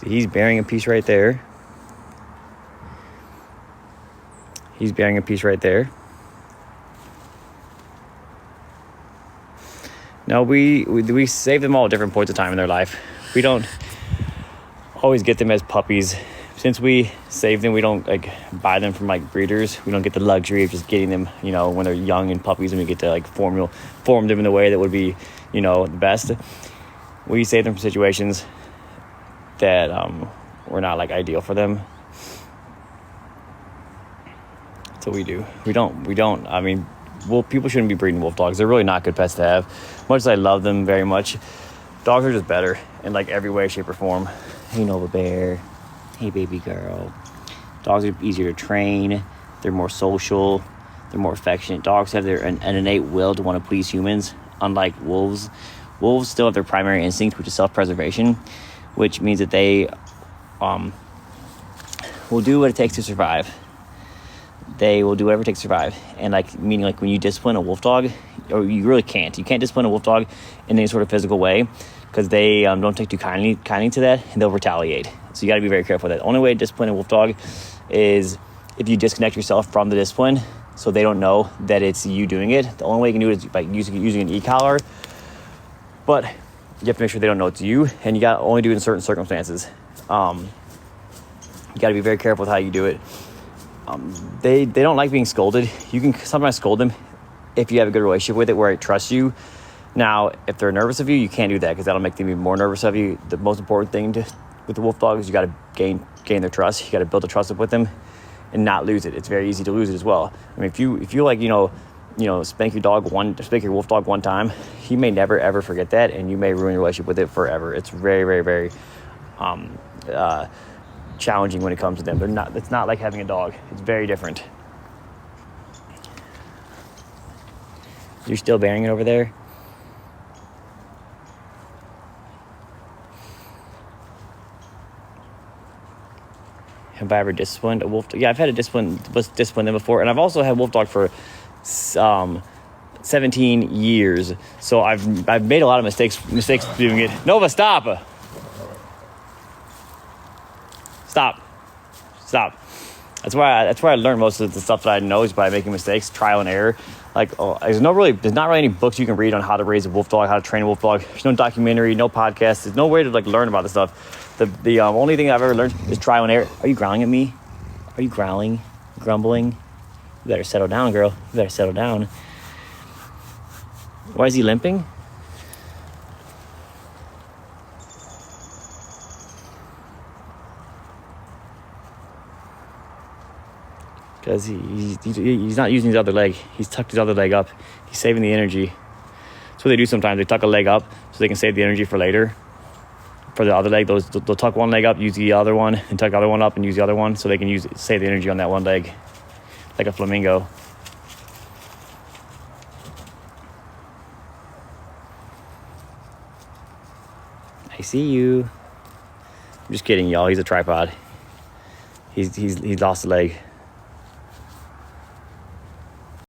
He's bearing a piece right there. He's bearing a piece right there. No, we save them all at different points of time in their life. We don't always get them as puppies. Since we save them, we don't like buy them from like breeders. We don't get the luxury of just getting them, when they're young and puppies, and we get to like form them in the way that would be, the best. We save them from situations that were not like ideal for them. That's what we do. We don't. I mean, people shouldn't be breeding wolf dogs. They're really not good pets to have. Much as I love them very much, dogs are just better in like every way, shape, or form. Hey, Nova Bear. Hey, baby girl. Dogs are easier to train. They're more social. They're more affectionate. Dogs have an innate will to want to please humans, unlike wolves. Wolves still have their primary instinct, which is self-preservation, which means that they will do what it takes to survive. They will do whatever it takes to survive. And meaning when you discipline a wolf dog, or you really can't. You can't discipline a wolf dog in any sort of physical way because they don't take too kindly to that, and they'll retaliate. So you got to be very careful with that. The only way to discipline a wolf dog is if you disconnect yourself from the discipline so they don't know that it's you doing it. The only way you can do it is by using an e-collar. But you have to make sure they don't know it's you, and you got to only do it in certain circumstances. You got to be very careful with how you do it. They don't like being scolded. You can sometimes scold them if you have a good relationship with it where it trusts you. Now, if they're nervous of you, you can't do that because that'll make them even more nervous of you. The most important thing with the wolf dog is you got to gain their trust. You got to build a trust up with them and not lose it. It's very easy to lose it as well. I mean, if you like, spank your wolf dog one time, he may never ever forget that, and you may ruin your relationship with it forever. It's very, very, very challenging when it comes to them. It's not like having a dog. It's very different. You're still bearing it over there? Have I ever disciplined a wolf dog? Yeah, I've had to discipline them before, and I've also had wolf dog for 17 years. So I've made a lot of mistakes doing it. Nova, stop. That's why I learned most of the stuff that I know is by making mistakes, trial and error. There's not really any books you can read on how to raise a wolf dog, how to train a wolf dog. There's no documentary, no podcast. There's no way to learn about this stuff. The only thing I've ever learned is trial and error. Are you growling at me? Are you growling? Grumbling? You better settle down, girl. You better settle down. Why is he limping? Because he's not using his other leg. He's tucked his other leg up. He's saving the energy. That's what they do sometimes. They tuck a leg up so they can save the energy for later. For the other leg, they'll tuck one leg up, use the other one, and tuck the other one up and use the other one so they can save the energy on that one leg, like a flamingo. I see you. I'm just kidding, y'all. He's a tripod. He's lost a leg.